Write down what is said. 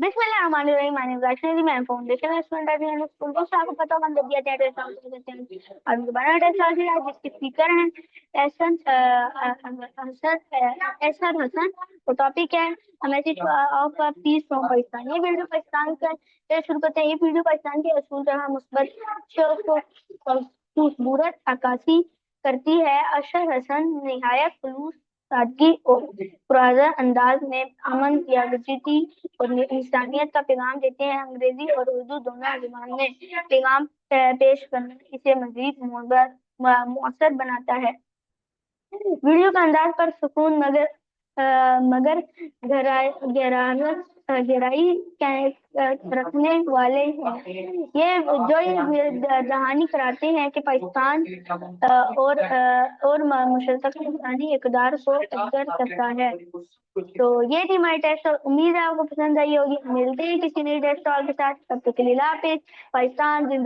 बिस्मिल्लाहिर्रहमानिर्रहीम। मैं foundation student school को आपको पता होगा जब दिया जाए देते हैं और दोबारा टेस्ट जिसके स्पीकर हैं एहसन एहसन हसन। तो टॉपिक है message of peace from Pakistan. ये वीडियो पाकिस्तान का शुरू करते हैं। ये वीडियो पाकिस्तान के असूल तरह मुस्बत को सूरत अक्कासी करती है। अशर हसन निहायत खुलूस सादगी और पुराना अंदाज में अमन यकजहती और इंसानियत का पैगाम देते हैं। अंग्रेजी और उर्दू दोनों जुबान में पैगाम पेश करना इसे मजीद मुअस्सर बनाता है। वीडियो का अंदाज पर सुकून मगर गहराई रखने वाले हैं। ये दहानी कराते हैं कि पाकिस्तान और मुशर्रफ इंसानी इक़दार को कर सकता है। तो ये थी हमारी टेस्ट और उम्मीद है आपको पसंद आई होगी। मिलते हैं किसी नई टेस्ट के साथ, तब तक के लिए अल्लाह हाफिज़। पाकिस्तान जिंदाबाद।